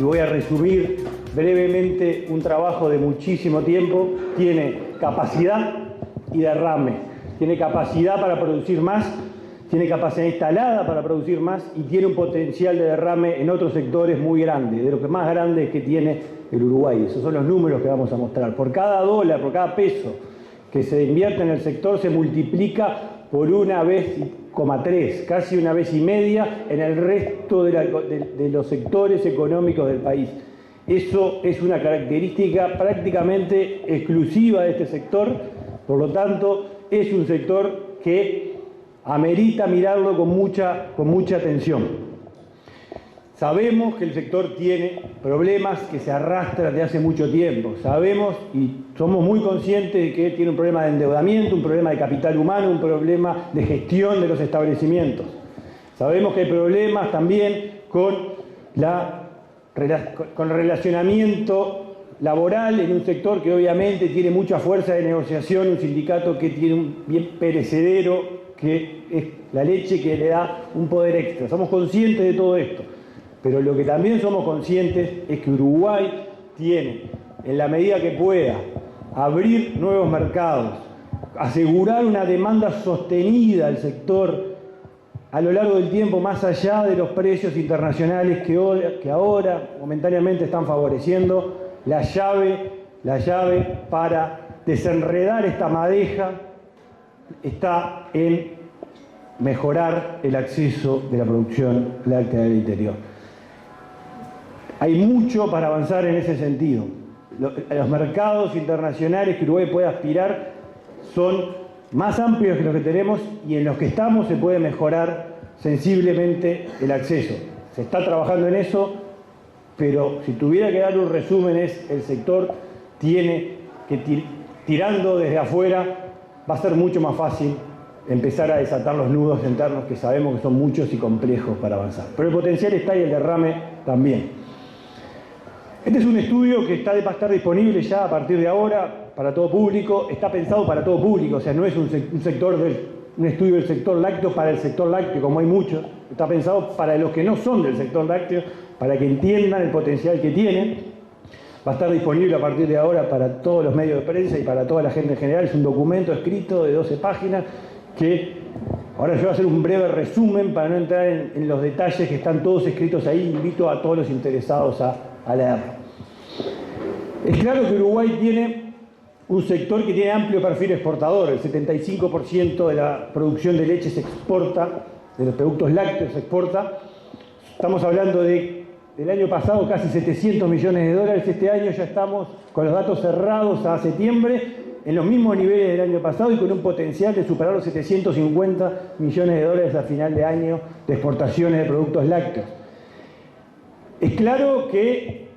y voy a resumir brevemente un trabajo de muchísimo tiempo, tiene capacidad y derrame. Tiene capacidad para producir más, tiene capacidad instalada para producir más y tiene un potencial de derrame en otros sectores muy grande, de los más grandes que tiene el Uruguay. Esos son los números que vamos a mostrar. Por cada dólar, por cada peso que se invierte en el sector, se multiplica por 1,3, casi 1,5 veces en el resto de los sectores económicos del país. Eso es una característica prácticamente exclusiva de este sector, por lo tanto, es un sector que amerita mirarlo con mucha atención. Sabemos que el sector tiene problemas que se arrastran de hace mucho tiempo. Sabemos y somos muy conscientes de que tiene un problema de endeudamiento, un problema de capital humano, un problema de gestión de los establecimientos. Sabemos que hay problemas también con el relacionamiento laboral en un sector que obviamente tiene mucha fuerza de negociación, un sindicato que tiene un bien perecedero, que es la leche que le da un poder extra. Somos conscientes de todo esto, pero lo que también somos conscientes es que Uruguay tiene, en la medida que pueda, abrir nuevos mercados, asegurar una demanda sostenida al sector a lo largo del tiempo, más allá de los precios internacionales que ahora momentáneamente están favoreciendo. La llave para desenredar esta madeja está en mejorar el acceso de la producción láctea del interior. Hay mucho para avanzar en ese sentido. Los mercados internacionales que Uruguay puede aspirar son más amplios que los que tenemos y en los que estamos se puede mejorar sensiblemente el acceso. Se está trabajando en eso, pero si tuviera que dar un resumen es el sector tiene que, tirando desde afuera, va a ser mucho más fácil empezar a desatar los nudos internos que sabemos que son muchos y complejos para avanzar. Pero el potencial está y el derrame también. Este es un estudio que va a estar disponible ya a partir de ahora para todo público. Está pensado para todo público, o sea, no es un estudio del sector lácteo para el sector lácteo, como hay muchos. Está pensado para los que no son del sector lácteo, para que entiendan el potencial que tiene. Va a estar disponible a partir de ahora para todos los medios de prensa y para toda la gente en general. Es un documento escrito de 12 páginas que ahora yo voy a hacer un breve resumen para no entrar en los detalles que están todos escritos ahí. Invito a todos los interesados a leerlo. Es claro que Uruguay tiene un sector que tiene amplio perfil exportador. El 75% de la producción de leche se exporta, de los productos lácteos se exporta. Estamos hablando del año pasado casi 700 millones de dólares. Este año ya estamos con los datos cerrados a septiembre en los mismos niveles del año pasado y con un potencial de superar los 750 millones de dólares a final de año de exportaciones de productos lácteos. Es claro que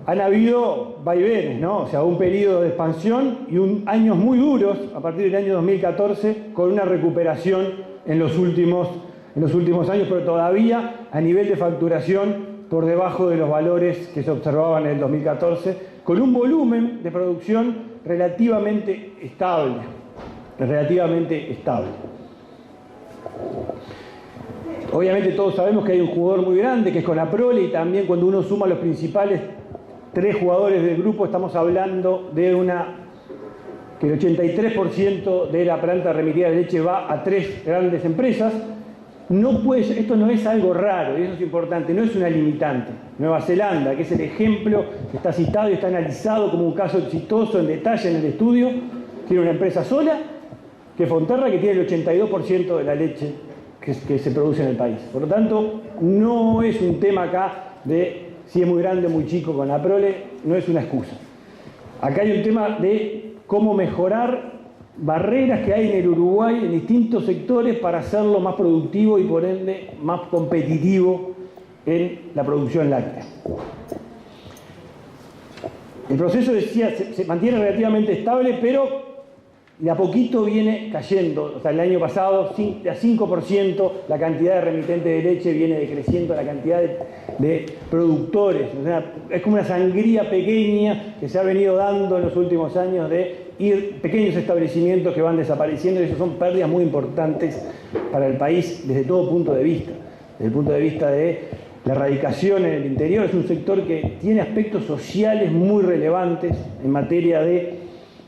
han habido vaivenes, ¿no? O sea, un periodo de expansión y años muy duros a partir del año 2014 con una recuperación en los últimos años, pero todavía a nivel de facturación por debajo de los valores que se observaban en el 2014, con un volumen de producción relativamente estable. Obviamente todos sabemos que hay un jugador muy grande que es Conaprole, y también cuando uno suma los principales 3 jugadores del grupo estamos hablando de que el 83% de la planta remitida de leche va a 3 grandes empresas. Esto no es algo raro, y eso es importante, no es una limitante. Nueva Zelanda, que es el ejemplo que está citado y está analizado como un caso exitoso en detalle en el estudio, tiene una empresa sola, que es Fonterra, que tiene el 82% de la leche que se produce en el país. Por lo tanto, no es un tema acá de si es muy grande o muy chico con la prole, no es una excusa. Acá hay un tema de cómo mejorar barreras que hay en el Uruguay en distintos sectores para hacerlo más productivo y por ende más competitivo en la producción láctea. El proceso, decía, se mantiene relativamente estable, pero de a poquito viene cayendo. O sea, el año pasado, de a 5%, la cantidad de remitentes de leche viene decreciendo, la cantidad de productores. O sea, es como una sangría pequeña que se ha venido dando en los últimos años de pequeños establecimientos que van desapareciendo, y eso son pérdidas muy importantes para el país desde todo punto de vista. Desde el punto de vista de la erradicación en el interior. Es un sector que tiene aspectos sociales muy relevantes en materia de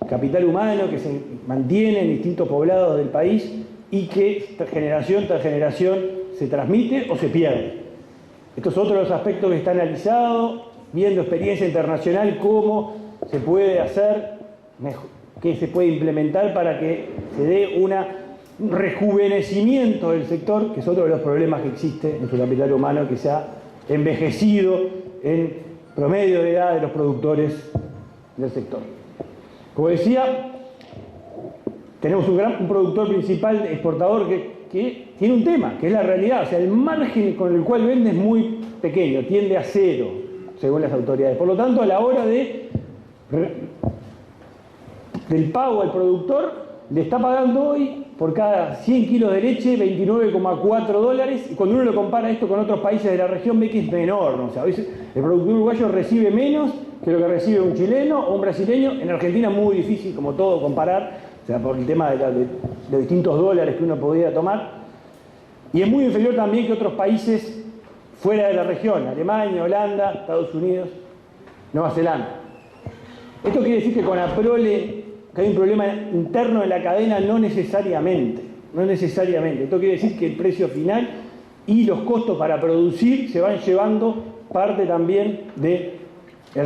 capital humano que se mantiene en distintos poblados del país y que generación tras generación se transmite o se pierde. Estos son otros aspectos que está analizado, viendo experiencia internacional, cómo se puede hacer, qué se puede implementar para que se dé un rejuvenecimiento del sector, que es otro de los problemas que existe en su capital humano, que se ha envejecido en promedio de edad de los productores del sector. Como decía, tenemos un productor principal exportador que tiene un tema, que es la realidad. O sea, el margen con el cual vende es muy pequeño, tiende a cero, según las autoridades. Por lo tanto, a la hora del pago al productor, le está pagando hoy por cada 100 kilos de leche $29,4. Y cuando uno lo compara esto con otros países de la región, ve que es menor, ¿no? O sea, a veces el productor uruguayo recibe menos que lo que recibe un chileno o un brasileño. En Argentina es muy difícil, como todo, comparar, o sea, por el tema de distintos dólares que uno podía tomar. Y es muy inferior también que otros países fuera de la región, Alemania, Holanda, Estados Unidos, Nueva Zelanda. Esto quiere decir que con Aprole, que hay un problema interno en la cadena, no necesariamente. Esto quiere decir que el precio final y los costos para producir se van llevando parte también del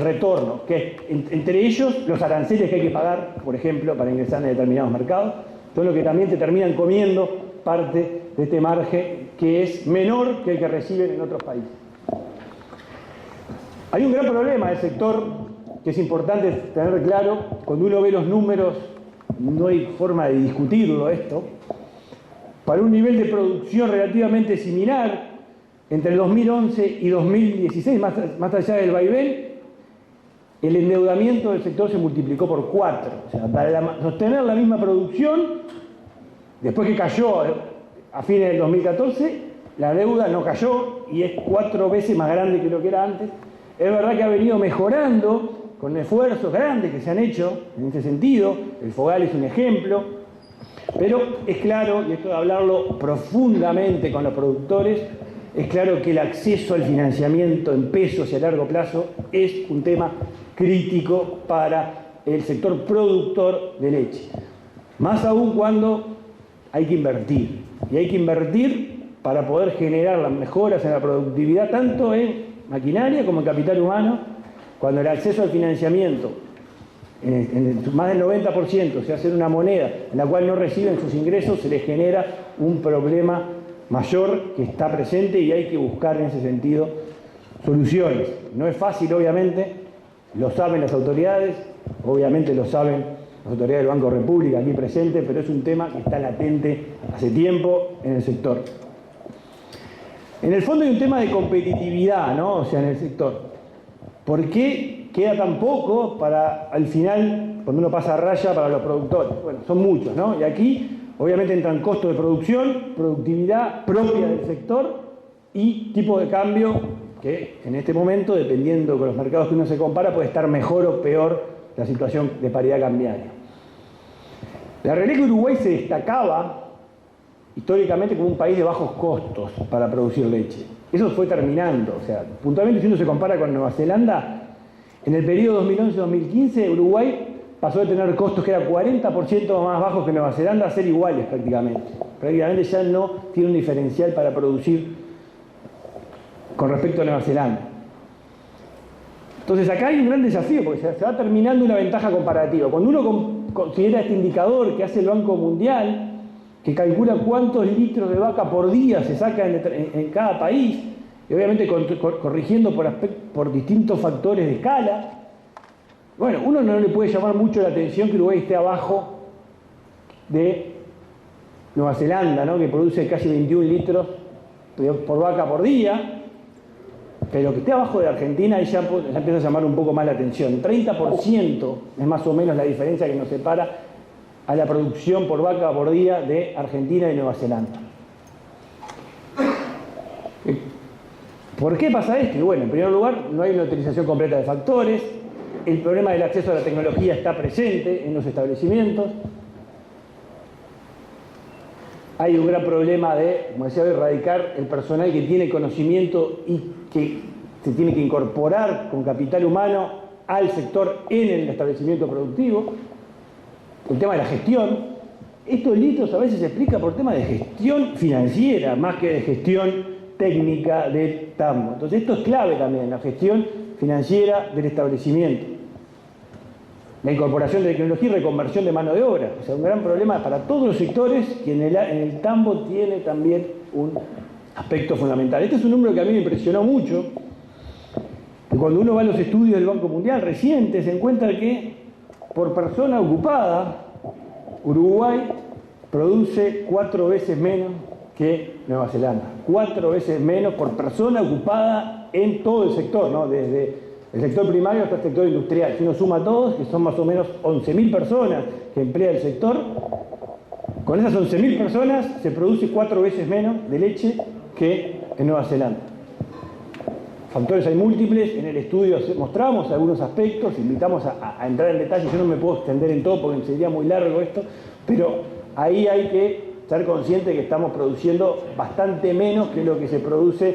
retorno, que entre ellos los aranceles que hay que pagar, por ejemplo, para ingresar en determinados mercados, son los que también te terminan comiendo parte de este margen que es menor que el que reciben en otros países. Hay un gran problema del sector que es importante tener claro. Cuando uno ve los números, no hay forma de discutirlo esto. Para un nivel de producción relativamente similar entre el 2011 y 2016, más allá del vaivén, el endeudamiento del sector se multiplicó por 4. O sea, para sostener la misma producción, después que cayó a fines del 2014, la deuda no cayó y es 4 veces más grande que lo que era antes. Es verdad que ha venido mejorando con esfuerzos grandes que se han hecho en este sentido. El Fogal es un ejemplo, pero es claro, y esto de hablarlo profundamente con los productores, es claro que el acceso al financiamiento en pesos y a largo plazo es un tema crítico para el sector productor de leche. Más aún cuando hay que invertir. Y hay que invertir para poder generar las mejoras en la productividad, tanto en maquinaria como en capital humano, cuando el acceso al financiamiento en más del 90% se hace en una moneda en la cual no reciben sus ingresos, se les genera un problema mayor que está presente y hay que buscar en ese sentido soluciones. No es fácil, obviamente, lo saben las autoridades, obviamente lo saben las autoridades del Banco República aquí presentes, pero es un tema que está latente hace tiempo en el sector. En el fondo hay un tema de competitividad, ¿no? O sea, en el sector. ¿Por qué queda tan poco para, al final, cuando uno pasa a raya para los productores? Bueno, son muchos, ¿no? Y aquí, obviamente, entran costos de producción, productividad propia del sector y tipo de cambio que, en este momento, dependiendo con los mercados que uno se compara, puede estar mejor o peor la situación de paridad cambiaria. La realidad es que Uruguay se destacaba históricamente como un país de bajos costos para producir leche. Eso fue terminando. O sea, puntualmente, si uno se compara con Nueva Zelanda, en el periodo 2011-2015, Uruguay pasó de tener costos que eran 40% más bajos que Nueva Zelanda a ser iguales prácticamente. Prácticamente ya no tiene un diferencial para producir con respecto a Nueva Zelanda. Entonces acá hay un gran desafío, porque se va terminando una ventaja comparativa. Cuando uno considera este indicador que hace el Banco Mundial, que calcula cuántos litros de vaca por día se saca en cada país, y obviamente corrigiendo por distintos factores de escala, bueno, uno no le puede llamar mucho la atención que Uruguay esté abajo de Nueva Zelanda, ¿no? Que produce casi 21 litros por vaca por día, pero que esté abajo de Argentina y ya empieza a llamar un poco más la atención. 30% es más o menos la diferencia que nos separa a la producción por vaca por día de Argentina y Nueva Zelanda. ¿Por qué pasa esto? Bueno, en primer lugar, no hay una utilización completa de factores, el problema del acceso a la tecnología está presente en los establecimientos, hay un gran problema de, como decía, erradicar el personal que tiene conocimiento y que se tiene que incorporar con capital humano al sector en el establecimiento productivo, el tema de la gestión. Estos litros a veces se explica por tema de gestión financiera, más que de gestión técnica del tambo. Entonces esto es clave también, la gestión financiera del establecimiento. La incorporación de tecnología y reconversión de mano de obra. O sea, un gran problema para todos los sectores que en el tambo tiene también un aspecto fundamental. Este es un número que a mí me impresionó mucho, que cuando uno va a los estudios del Banco Mundial recientes, se encuentra que por persona ocupada, Uruguay produce 4 veces menos que Nueva Zelanda. 4 veces menos por persona ocupada en todo el sector, ¿no? Desde el sector primario hasta el sector industrial. Si uno suma a todos, que son más o menos 11.000 personas que emplea el sector, con esas 11.000 personas se produce 4 veces menos de leche que en Nueva Zelanda. Factores hay múltiples, en el estudio mostramos algunos aspectos, invitamos a entrar en detalle, yo no me puedo extender en todo porque sería muy largo esto, pero ahí hay que ser consciente de que estamos produciendo bastante menos que lo que se produce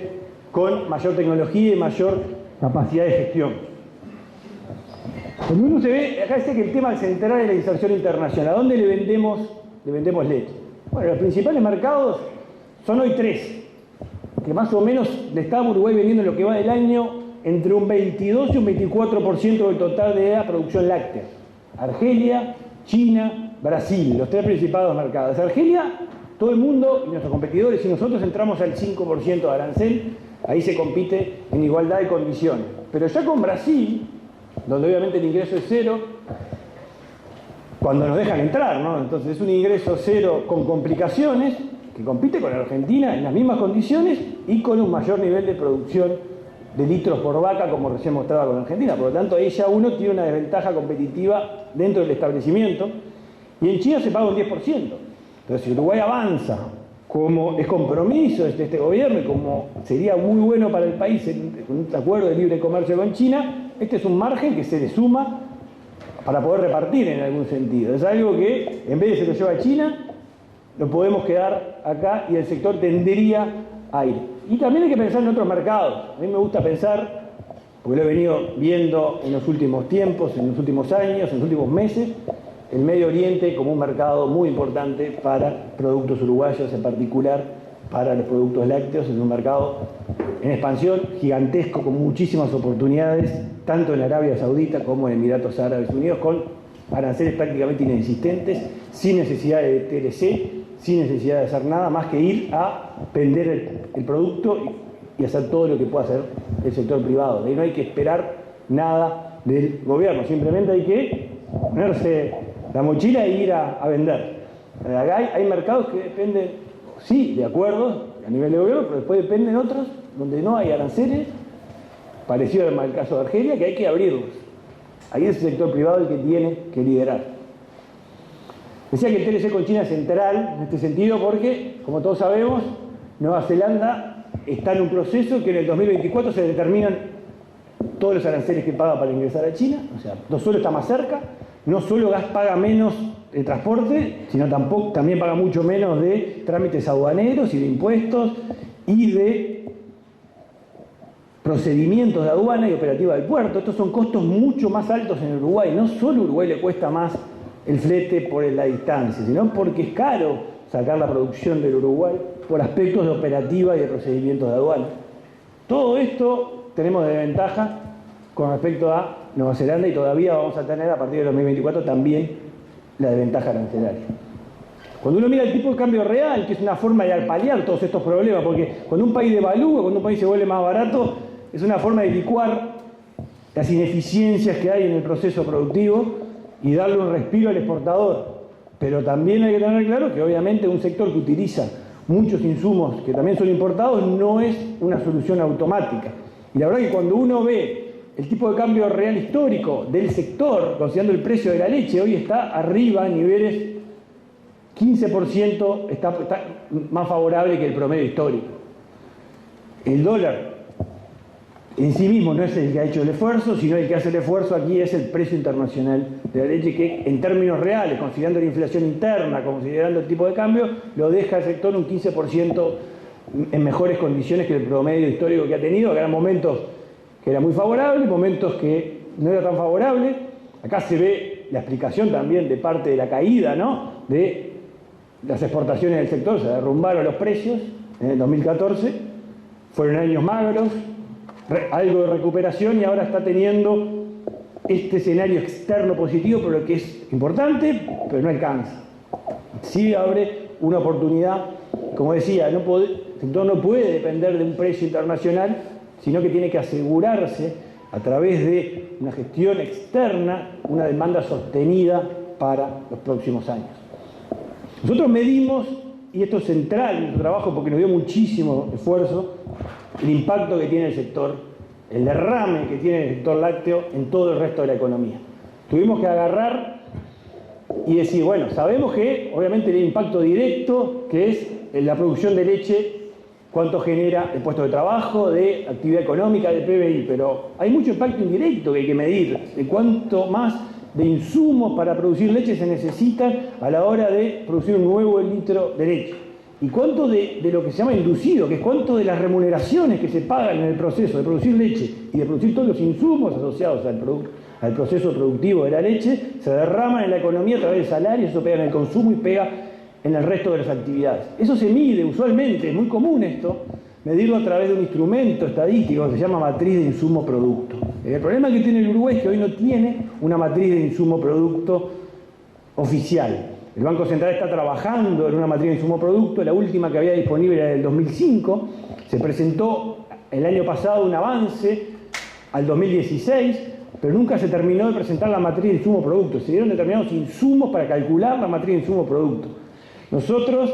con mayor tecnología y mayor capacidad de gestión. Cuando uno se ve, acá dice que el tema central es la inserción internacional. ¿A dónde le vendemos leche? Bueno, los principales mercados son hoy 3, que más o menos le está Uruguay vendiendo en lo que va del año entre un 22 y un 24% del total de la producción láctea. Argelia, China, Brasil, los 3 principales mercados. Argelia, todo el mundo y nuestros competidores, si nosotros entramos al 5% de arancel, ahí se compite en igualdad de condiciones. Pero ya con Brasil, donde obviamente el ingreso es 0, cuando nos dejan entrar, ¿no? Entonces es un ingreso 0 con complicaciones, que compite con Argentina en las mismas condiciones y con un mayor nivel de producción de litros por vaca, como recién mostraba con Argentina. Por lo tanto, ahí ya uno tiene una desventaja competitiva dentro del establecimiento. Y en China se paga un 10%. Entonces, si Uruguay avanza, como es compromiso de este gobierno y como sería muy bueno para el país con un acuerdo de libre comercio con China, este es un margen que se le suma para poder repartir en algún sentido. Es algo que en vez de se lo lleva a China, lo podemos quedar acá y el sector tendría a ir. Y también hay que pensar en otros mercados. A mí me gusta pensar, porque lo he venido viendo en los últimos tiempos, en los últimos años, en los últimos meses, el Medio Oriente como un mercado muy importante para productos uruguayos, en particular para los productos lácteos. Es un mercado en expansión gigantesco, con muchísimas oportunidades, tanto en Arabia Saudita como en Emiratos Árabes Unidos, con aranceles prácticamente inexistentes, sin necesidad de TLC, sin necesidad de hacer nada más que ir a vender el producto y hacer todo lo que pueda hacer el sector privado. De ahí no hay que esperar nada del gobierno, simplemente hay que ponerse la mochila e ir a vender. Acá hay mercados que dependen, sí, de acuerdos a nivel de gobierno, pero después dependen otros donde no hay aranceles, parecido al caso de Argelia, que hay que abrirlos. Ahí es el sector privado el que tiene que liderar. Decía que el TLC con China es central en este sentido porque, como todos sabemos, Nueva Zelanda está en un proceso que en el 2024 se determinan todos los aranceles que paga para ingresar a China. O sea, no solo está más cerca, no solo paga menos de transporte, sino también paga mucho menos de trámites aduaneros y de impuestos y de procedimientos de aduana y operativa del puerto. Estos son costos mucho más altos en Uruguay. No solo a Uruguay le cuesta más el flete por la distancia, sino porque es caro sacar la producción del Uruguay por aspectos de operativa y de procedimientos de aduana. Todo esto tenemos de ventaja con respecto a Nueva Zelanda y todavía vamos a tener a partir del 2024 también la desventaja arancelaria. Cuando uno mira el tipo de cambio real, que es una forma de paliar todos estos problemas, porque cuando un país devalúa, cuando un país se vuelve más barato, es una forma de licuar las ineficiencias que hay en el proceso productivo y darle un respiro al exportador. Pero también hay que tener claro que obviamente un sector que utiliza muchos insumos que también son importados no es una solución automática. Y la verdad que cuando uno ve el tipo de cambio real histórico del sector, considerando el precio de la leche, hoy está arriba a niveles 15%, está más favorable que el promedio histórico. El dólar en sí mismo no es el que ha hecho el esfuerzo, sino el que hace el esfuerzo aquí es el precio internacional de la leche, que en términos reales, considerando la inflación interna, considerando el tipo de cambio, lo deja el sector un 15% en mejores condiciones que el promedio histórico que ha tenido. Acá eran momentos que era muy favorable, momentos que no era tan favorable. Acá se ve la explicación también de parte de la caída, ¿no?, de las exportaciones del sector. Se derrumbaron los precios en el 2014, fueron años magros, algo de recuperación, y ahora está teniendo este escenario externo positivo, pero que es importante, pero no alcanza. Sí abre una oportunidad, como decía, el sector no puede depender de un precio internacional, sino que tiene que asegurarse a través de una gestión externa, una demanda sostenida para los próximos años. Nosotros medimos, y esto es central en nuestro trabajo porque nos dio muchísimo esfuerzo, el impacto que tiene el sector, el derrame que tiene el sector lácteo en todo el resto de la economía. Tuvimos que agarrar y decir, bueno, sabemos que obviamente el impacto directo, que es la producción de leche, cuánto genera de puestos de trabajo, de actividad económica, de PBI, pero hay mucho impacto indirecto que hay que medir, de cuánto más de insumos para producir leche se necesitan a la hora de producir un nuevo litro de leche. Y cuánto de lo que se llama inducido, que es cuánto de las remuneraciones que se pagan en el proceso de producir leche y de producir todos los insumos asociados al proceso productivo de la leche, se derraman en la economía a través de salarios, eso pega en el consumo y pega en el resto de las actividades. Eso se mide usualmente, es muy común esto, medirlo a través de un instrumento estadístico que se llama matriz de insumo-producto. El problema que tiene el Uruguay es que hoy no tiene una matriz de insumo-producto oficial. El Banco Central está trabajando en una matriz de insumo-producto, la última que había disponible era del 2005, se presentó el año pasado un avance al 2016, pero nunca se terminó de presentar la matriz de insumo-producto, se dieron determinados insumos para calcular la matriz de insumo-producto. Nosotros,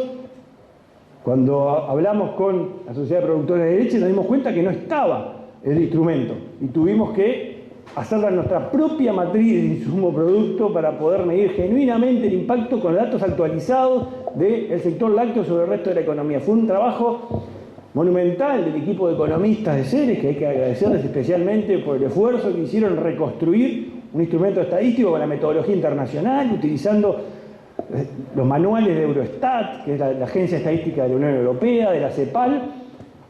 cuando hablamos con la Sociedad de Productores de Leche, nos dimos cuenta que no estaba el instrumento y tuvimos que hacerla nuestra propia matriz de insumo-producto para poder medir genuinamente el impacto con datos actualizados del sector lácteo sobre el resto de la economía. Fue un trabajo monumental del equipo de economistas de Ceres, que hay que agradecerles especialmente por el esfuerzo que hicieron en reconstruir un instrumento estadístico con la metodología internacional, utilizando los manuales de Eurostat, que es la agencia estadística de la Unión Europea, de la CEPAL,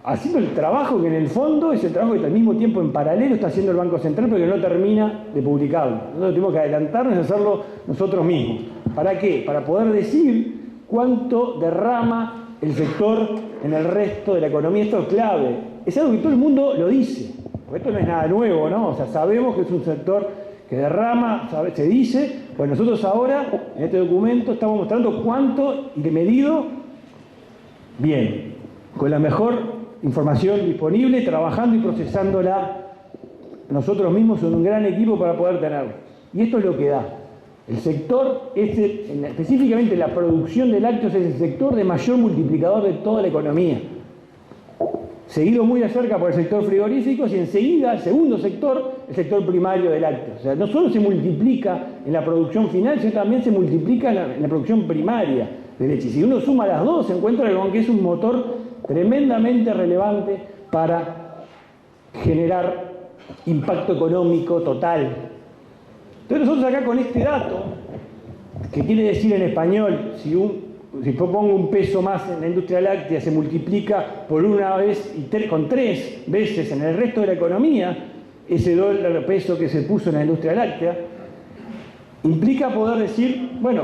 haciendo el trabajo que en el fondo es el trabajo que al mismo tiempo en paralelo está haciendo el Banco Central, pero que no termina de publicarlo. Nosotros tenemos que adelantarnos y hacerlo nosotros mismos. ¿Para qué? Para poder decir cuánto derrama el sector en el resto de la economía. Esto es clave. Es algo que todo el mundo lo dice, porque esto no es nada nuevo, ¿no? O sea, sabemos que es un sector que derrama, se dice. Pues nosotros ahora, en este documento, estamos mostrando cuánto y de medido, bien, con la mejor información disponible, trabajando y procesándola nosotros mismos en un gran equipo para poder tenerlo. Y esto es lo que da. El sector, específicamente la producción de lácteos, es el sector de mayor multiplicador de toda la economía. Seguido muy de cerca por el sector frigorífico y enseguida el segundo sector, el sector primario de lácteos. O sea, no solo se multiplica en la producción final, sino también se multiplica en la producción primaria de leche. Si uno suma las dos, se encuentra con que es un motor tremendamente relevante para generar impacto económico total. Entonces nosotros acá con este dato, que quiere decir en español, si pongo un peso más en la industria láctea, se multiplica por una vez y con 3 veces en el resto de la economía, ese dólar o peso que se puso en la industria láctea, implica poder decir, bueno,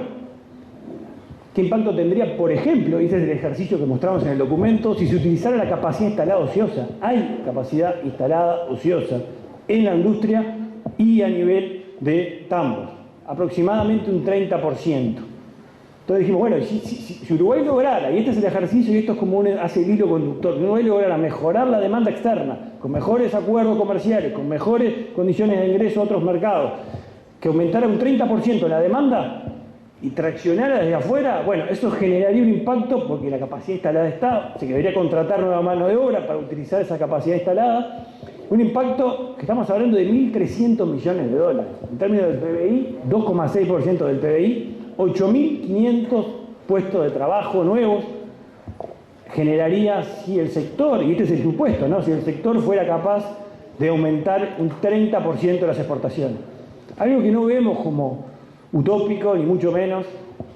¿qué impacto tendría, por ejemplo, y ese es el ejercicio que mostramos en el documento, si se utilizara la capacidad instalada ociosa? Hay capacidad instalada ociosa en la industria y a nivel de tambos, aproximadamente un 30%. Entonces dijimos, bueno, si Uruguay lograra, y este es el ejercicio y esto es como hace el hilo conductor, si Uruguay lograra mejorar la demanda externa, con mejores acuerdos comerciales, con mejores condiciones de ingreso a otros mercados, que aumentara un 30% la demanda, y traccionara desde afuera, bueno, eso generaría un impacto porque la capacidad instalada está, se debería contratar nueva mano de obra para utilizar esa capacidad instalada, un impacto que estamos hablando de 1.300 millones de dólares. En términos del PBI, 2,6% del PBI, 8.500 puestos de trabajo nuevos generaría si el sector, y este es el supuesto, ¿no?, si el sector fuera capaz de aumentar un 30% de las exportaciones. Algo que no vemos como utópico, ni mucho menos,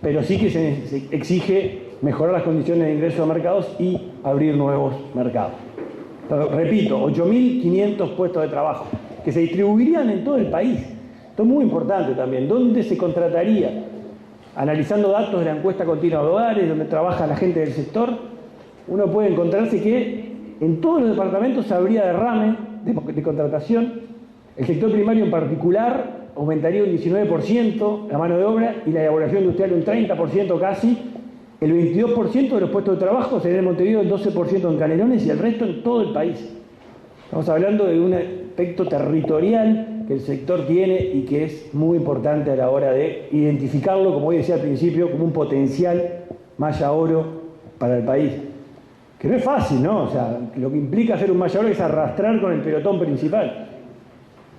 pero sí que se exige mejorar las condiciones de ingreso a mercados y abrir nuevos mercados. Pero, repito, 8.500 puestos de trabajo que se distribuirían en todo el país. Esto es muy importante también. ¿Dónde se contrataría? Analizando datos de la encuesta continua de hogares, donde trabaja la gente del sector, uno puede encontrarse que en todos los departamentos habría derrame de contratación. El sector primario en particular aumentaría un 19% la mano de obra y la elaboración industrial un 30% casi. El 22% de los puestos de trabajo sería en Montevideo, el 12% en Canelones y el resto en todo el país. Estamos hablando de un aspecto territorial que el sector tiene y que es muy importante a la hora de identificarlo, como hoy decía al principio, como un potencial malla oro para el país. Que no es fácil, ¿no? O sea, lo que implica hacer un malla oro es arrastrar con el pelotón principal.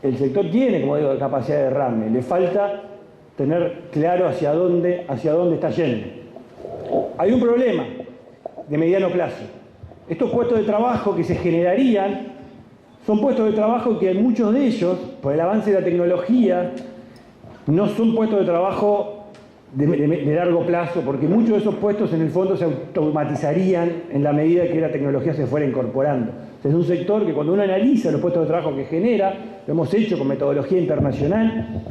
El sector tiene, como digo, capacidad de derrame. Le falta tener claro hacia dónde está yendo. Hay un problema de mediano plazo. Estos puestos de trabajo que se generarían son puestos de trabajo que muchos de ellos, por el avance de la tecnología, no son puestos de trabajo de largo plazo, porque muchos de esos puestos en el fondo se automatizarían en la medida que la tecnología se fuera incorporando. Es un sector que cuando uno analiza los puestos de trabajo que genera, lo hemos hecho con metodología internacional,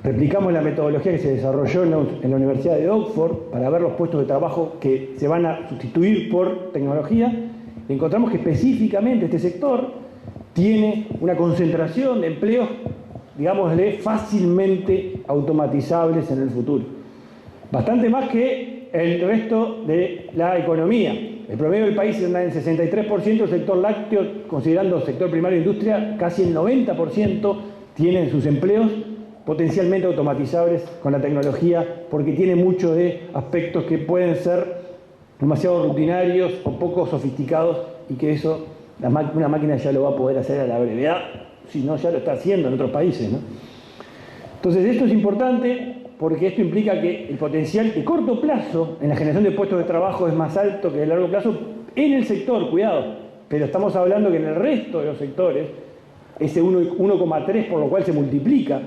replicamos la metodología que se desarrolló en la Universidad de Oxford para ver los puestos de trabajo que se van a sustituir por tecnología, y encontramos que específicamente este sector tiene una concentración de empleos, digámosle, fácilmente automatizables en el futuro. Bastante más que el resto de la economía. El promedio del país anda en 63%, el sector lácteo, considerando sector primario e industria, casi el 90% tienen sus empleos potencialmente automatizables con la tecnología, porque tiene muchos de aspectos que pueden ser demasiado rutinarios o poco sofisticados y que eso una máquina ya lo va a poder hacer a la brevedad, si no ya lo está haciendo en otros países, ¿no? Entonces esto es importante porque esto implica que el potencial de corto plazo en la generación de puestos de trabajo es más alto que de largo plazo en el sector, cuidado, pero estamos hablando que en el resto de los sectores ese 1,3 por lo cual se multiplica,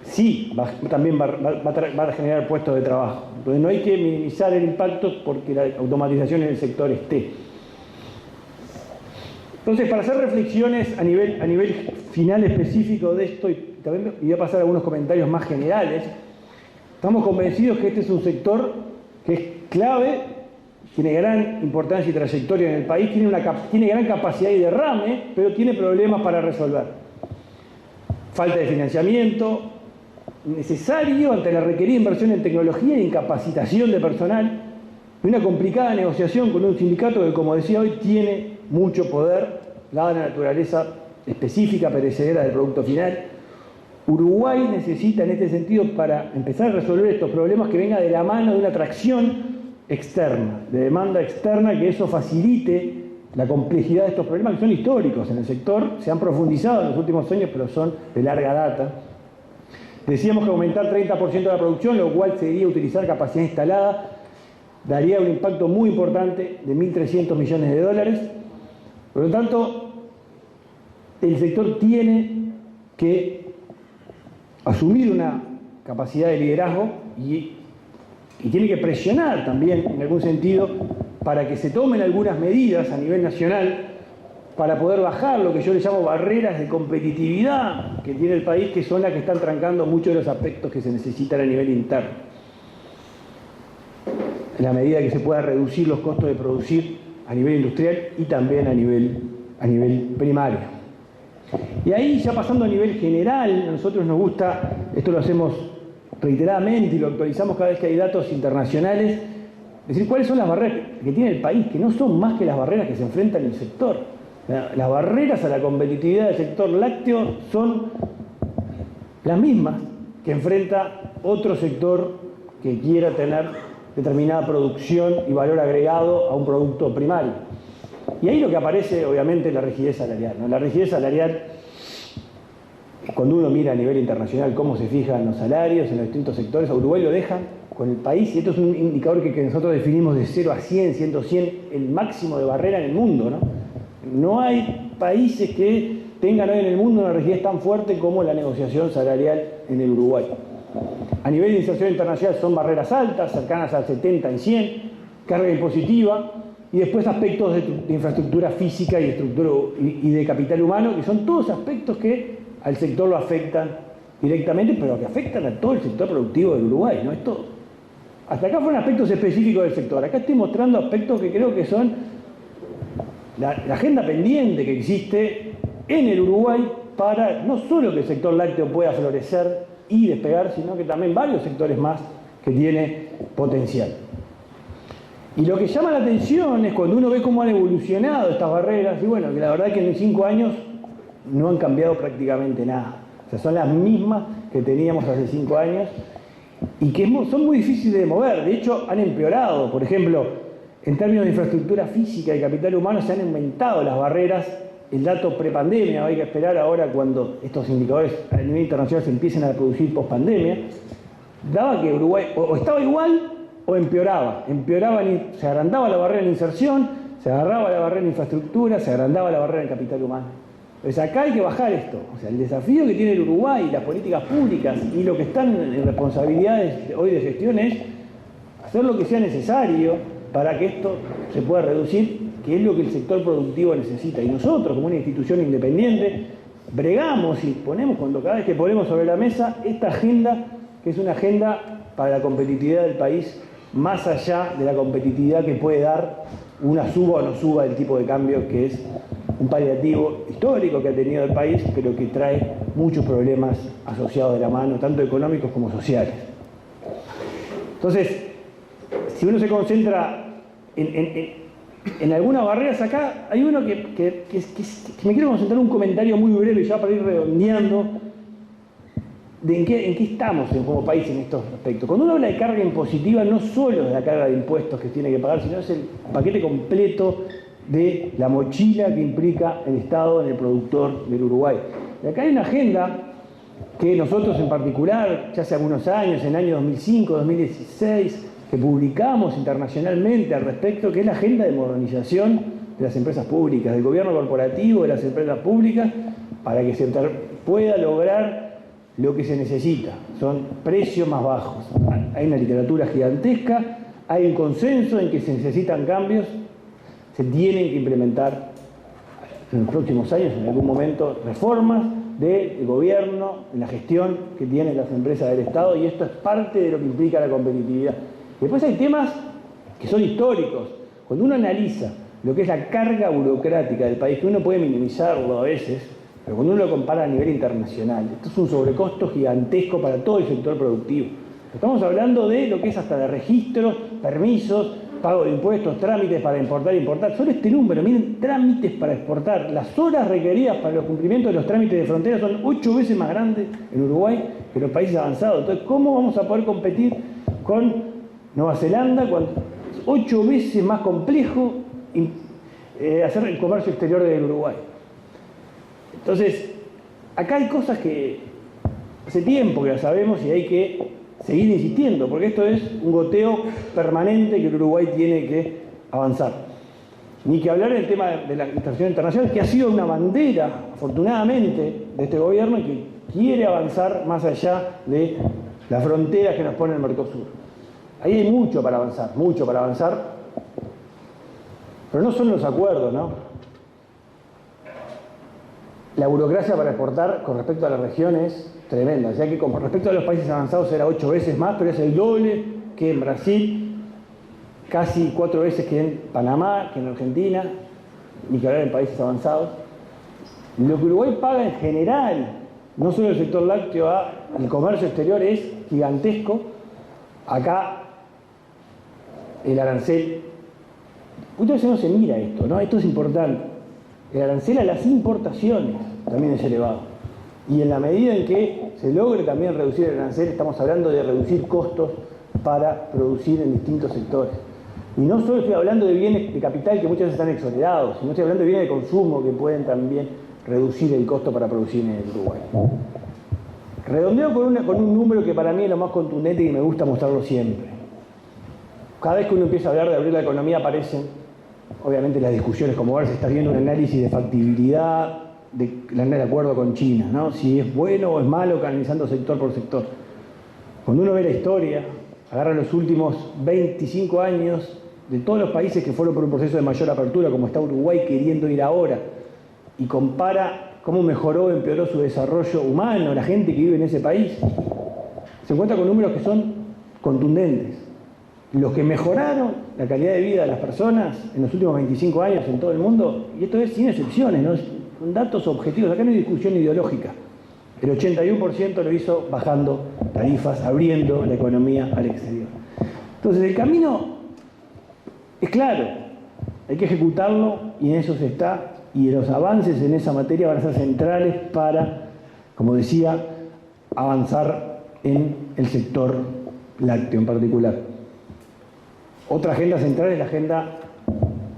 sí, también va a generar puestos de trabajo. Entonces no hay que minimizar el impacto porque la automatización en el sector esté. Entonces, para hacer reflexiones a nivel final específico de esto, y también voy a pasar a algunos comentarios más generales, estamos convencidos que este es un sector que es clave, tiene gran importancia y trayectoria en el país, tiene gran capacidad y derrame, pero tiene problemas para resolver. Falta de financiamiento necesario ante la requerida inversión en tecnología y en capacitación de personal, y una complicada negociación con un sindicato que, como decía hoy, tiene mucho poder, dada la naturaleza específica, perecedera del producto final. Uruguay necesita en este sentido, para empezar a resolver estos problemas, que venga de la mano de una atracción externa, de demanda externa, que eso facilite la complejidad de estos problemas que son históricos en el sector, se han profundizado en los últimos años, pero son de larga data. Decíamos que aumentar 30% de la producción, lo cual sería utilizar capacidad instalada, daría un impacto muy importante de 1.300 millones de dólares. Por lo tanto, el sector tiene que asumir una capacidad de liderazgo y tiene que presionar también, en algún sentido, para que se tomen algunas medidas a nivel nacional para poder bajar lo que yo le llamo barreras de competitividad que tiene el país, que son las que están trancando muchos de los aspectos que se necesitan a nivel interno. En la medida que se pueda reducir los costos de producir a nivel industrial y también a nivel primario. Y ahí, ya pasando a nivel general, a nosotros nos gusta, esto lo hacemos reiteradamente y lo actualizamos cada vez que hay datos internacionales, decir cuáles son las barreras que tiene el país, que no son más que las barreras que se enfrentan en el sector. Las barreras a la competitividad del sector lácteo son las mismas que enfrenta otro sector que quiera tener determinada producción y valor agregado a un producto primario. Y ahí lo que aparece, obviamente, es la rigidez salarial, ¿no? La rigidez salarial, cuando uno mira a nivel internacional cómo se fijan los salarios en los distintos sectores, a Uruguay lo deja con el país, y esto es un indicador que nosotros definimos de 0 a 100, 100, el máximo de barrera en el mundo, ¿no? No hay países que tengan hoy en el mundo una rigidez tan fuerte como la negociación salarial en el Uruguay. A nivel de inserción internacional son barreras altas, cercanas al 70 en 100, carga impositiva, y después aspectos de infraestructura física y de capital humano, que son todos aspectos que al sector lo afectan directamente, pero que afectan a todo el sector productivo del Uruguay, no es todo. Hasta acá fueron aspectos específicos del sector. Acá estoy mostrando aspectos que creo que son la agenda pendiente que existe en el Uruguay para no solo que el sector lácteo pueda florecer y despegar, sino que también varios sectores más que tiene potencial. Y lo que llama la atención es cuando uno ve cómo han evolucionado estas barreras, y bueno, que la verdad es que en 5 años no han cambiado prácticamente nada. O sea, son las mismas que teníamos hace 5 años y que son muy difíciles de mover. De hecho, han empeorado. Por ejemplo, en términos de infraestructura física y capital humano se han aumentado las barreras. El dato prepandemia, hay que esperar ahora cuando estos indicadores a nivel internacional se empiecen a producir post-pandemia, daba que Uruguay o estaba igual o empeoraba. Se agrandaba la barrera en inserción, se agarraba la barrera en infraestructura, se agrandaba la barrera en capital humano. Entonces acá hay que bajar esto. O sea, el desafío que tiene el Uruguay, las políticas públicas y lo que están en responsabilidades hoy de gestión es hacer lo que sea necesario para que esto se pueda reducir, que es lo que el sector productivo necesita. Y nosotros, como una institución independiente, bregamos y ponemos, cada vez que ponemos sobre la mesa, esta agenda, que es una agenda para la competitividad del país, más allá de la competitividad que puede dar una suba o no suba del tipo de cambio, que es un paliativo histórico que ha tenido el país, pero que trae muchos problemas asociados de la mano, tanto económicos como sociales. Entonces, si uno se concentra en algunas barreras, acá hay uno que me quiero concentrar en un comentario muy breve ya para ir redondeando de en qué estamos como país en estos aspectos. Cuando uno habla de carga impositiva, no solo es la carga de impuestos que tiene que pagar, sino es el paquete completo de la mochila que implica el Estado en el productor del Uruguay. Y acá hay una agenda que nosotros en particular, ya hace algunos años, en el año 2005, 2016, que publicamos internacionalmente al respecto, que es la agenda de modernización de las empresas públicas, del gobierno corporativo, de las empresas públicas, para que se pueda lograr lo que se necesita. Son precios más bajos. Hay una literatura gigantesca, hay un consenso en que se necesitan cambios, se tienen que implementar en los próximos años, en algún momento, reformas del gobierno, en la gestión que tienen las empresas del Estado, y esto es parte de lo que implica la competitividad. Después hay temas que son históricos. Cuando uno analiza lo que es la carga burocrática del país, que uno puede minimizarlo a veces, pero cuando uno lo compara a nivel internacional, esto es un sobrecosto gigantesco para todo el sector productivo. Estamos hablando de lo que es hasta de registros, permisos, pago de impuestos, trámites para importar e importar. Solo este número, miren, trámites para exportar. Las horas requeridas para el cumplimiento de los trámites de frontera son 8 veces más grandes en Uruguay que en los países avanzados. Entonces, ¿cómo vamos a poder competir con Nueva Zelanda cuando es 8 veces más complejo hacer el comercio exterior del Uruguay? Entonces, acá hay cosas que hace tiempo que las sabemos y hay que seguir insistiendo, porque esto es un goteo permanente que el Uruguay tiene que avanzar. Ni que hablar del tema de la inserción internacional, que ha sido una bandera, afortunadamente, de este gobierno y que quiere avanzar más allá de las fronteras que nos pone el Mercosur. Ahí hay mucho para avanzar, pero no son los acuerdos, ¿no? La burocracia para exportar con respecto a la región es tremenda. O sea que con respecto a los países avanzados era 8 veces más, pero es el doble que en Brasil, casi 4 veces que en Panamá, que en Argentina, ni que hablar en países avanzados. Lo que Uruguay paga en general, no solo el sector lácteo, el comercio exterior es gigantesco. Acá el arancel, muchas veces no se mira esto, ¿no? Esto es importante. El arancel a las importaciones también es elevado. Y en la medida en que se logre también reducir el arancel, estamos hablando de reducir costos para producir en distintos sectores. Y no solo estoy hablando de bienes de capital que muchas veces están exonerados, sino estoy hablando de bienes de consumo que pueden también reducir el costo para producir en el Uruguay. Redondeo con un número que para mí es lo más contundente y me gusta mostrarlo siempre. Cada vez que uno empieza a hablar de abrir la economía aparecen obviamente las discusiones, como ahora se está viendo un análisis de factibilidad, de acuerdo con China, ¿no? Si es bueno o es malo canalizando sector por sector. Cuando uno ve la historia, agarra los últimos 25 años de todos los países que fueron por un proceso de mayor apertura, como está Uruguay queriendo ir ahora, y compara cómo mejoró o empeoró su desarrollo humano, la gente que vive en ese país, se encuentra con números que son contundentes. Los que mejoraron la calidad de vida de las personas en los últimos 25 años en todo el mundo, y esto es sin excepciones, ¿no? Son datos objetivos, acá no hay discusión ideológica. El 81% lo hizo bajando tarifas, abriendo la economía al exterior. Entonces el camino es claro, hay que ejecutarlo y en eso se está, y los avances en esa materia van a ser centrales para, como decía, avanzar en el sector lácteo en particular. Otra agenda central es la agenda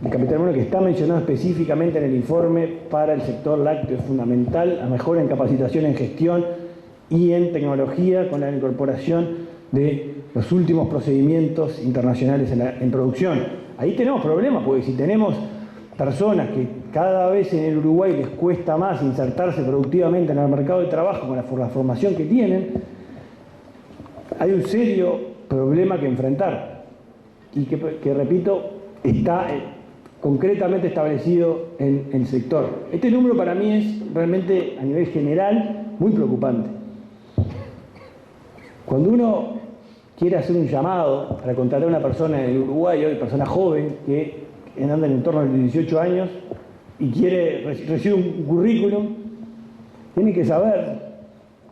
del capital humano que está mencionado específicamente en el informe para el sector lácteo. Es fundamental la mejora en capacitación en gestión y en tecnología con la incorporación de los últimos procedimientos internacionales en producción. Ahí tenemos problemas, porque si tenemos personas que cada vez en el Uruguay les cuesta más insertarse productivamente en el mercado de trabajo con la formación que tienen, hay un serio problema que enfrentar y que repito, está concretamente establecido en el sector. Este número para mí es realmente, a nivel general, muy preocupante. Cuando uno quiere hacer un llamado para contratar a una persona en el Uruguay, hoy persona joven, que anda en torno a los 18 años y recibe un currículum, tiene que saber,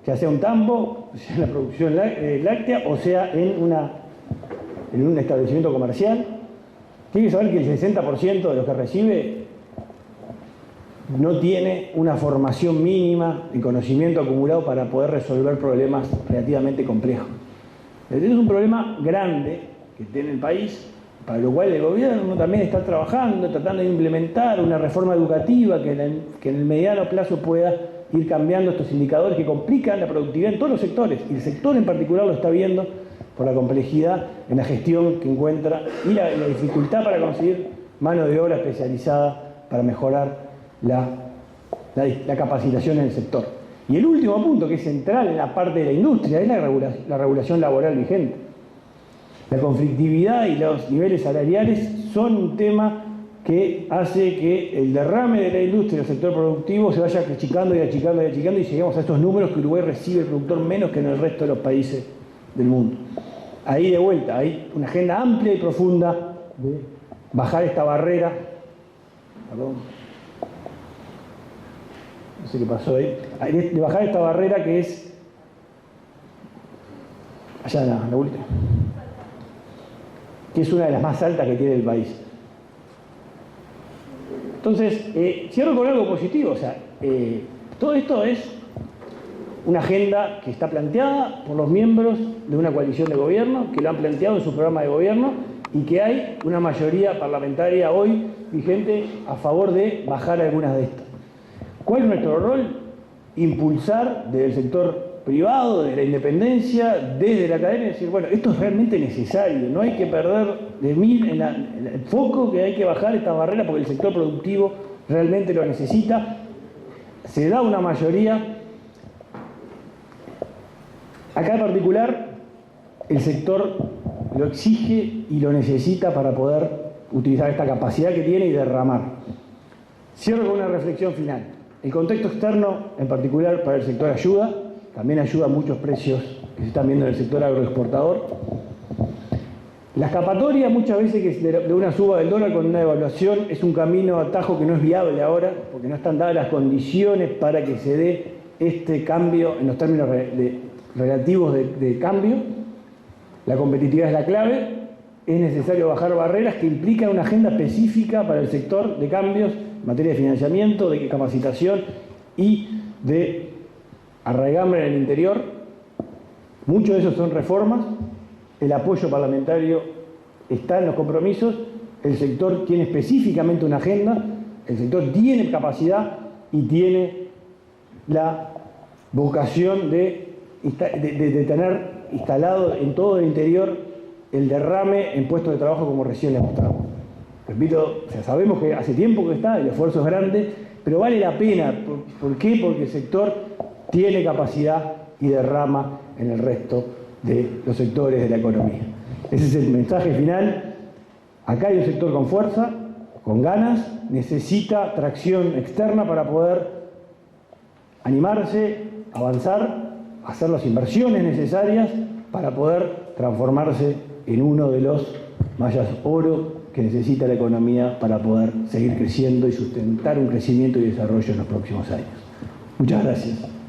ya sea un tambo, sea en la producción láctea o sea en un establecimiento comercial, tiene que saber que el 60% de los que recibe no tiene una formación mínima y conocimiento acumulado para poder resolver problemas relativamente complejos. Este es un problema grande que tiene el país, para lo cual el gobierno también está trabajando, tratando de implementar una reforma educativa que en el mediano plazo pueda ir cambiando estos indicadores que complican la productividad en todos los sectores, y el sector en particular lo está viendo por la complejidad en la gestión que encuentra y la dificultad para conseguir mano de obra especializada para mejorar la capacitación en el sector. Y el último punto, que es central en la parte de la industria, es la regulación laboral vigente. La conflictividad y los niveles salariales son un tema que hace que el derrame de la industria y el sector productivo se vaya achicando y achicando y achicando, y lleguemos a estos números que Uruguay recibe el productor menos que en el resto de los países del mundo. Ahí de vuelta, hay una agenda amplia y profunda de bajar esta barrera. Perdón. No sé qué pasó ahí. De bajar esta barrera que es allá la última, que es una de las más altas que tiene el país. Entonces, cierro con algo positivo. O sea, todo esto es una agenda que está planteada por los miembros de una coalición de gobierno, que lo han planteado en su programa de gobierno, y que hay una mayoría parlamentaria hoy vigente a favor de bajar algunas de estas. ¿Cuál es nuestro rol? Impulsar desde el sector privado, de la independencia, desde la academia, decir, bueno, esto es realmente necesario, no hay que perder de mil en el foco, que hay que bajar esta barrera porque el sector productivo realmente lo necesita. Se da una mayoría. Acá en particular, el sector lo exige y lo necesita para poder utilizar esta capacidad que tiene y derramar. Cierro con una reflexión final. El contexto externo, en particular para el sector ayuda, también ayuda a muchos precios que se están viendo en el sector agroexportador. La escapatoria muchas veces que de una suba del dólar con una devaluación es un camino atajo que no es viable ahora, porque no están dadas las condiciones para que se dé este cambio en los términos relativos de cambio. La competitividad es la clave. Es necesario bajar barreras que implican una agenda específica para el sector de cambios en materia de financiamiento, de capacitación y de arraigambre en el interior. Muchos de esos son reformas. El apoyo parlamentario está en los compromisos. El sector tiene específicamente una agenda. El sector tiene capacidad y tiene la vocación de tener instalado en todo el interior el derrame en puestos de trabajo como recién le mostramos. Repito, o sea, sabemos que hace tiempo que está, el esfuerzo es grande, pero vale la pena. ¿Por qué? Porque el sector tiene capacidad y derrama en el resto de los sectores de la economía. Ese es el mensaje final. Acá hay un sector con fuerza, con ganas, necesita tracción externa para poder animarse, avanzar, hacer las inversiones necesarias para poder transformarse en uno de los mayas oro que necesita la economía para poder seguir creciendo y sustentar un crecimiento y desarrollo en los próximos años. Muchas gracias.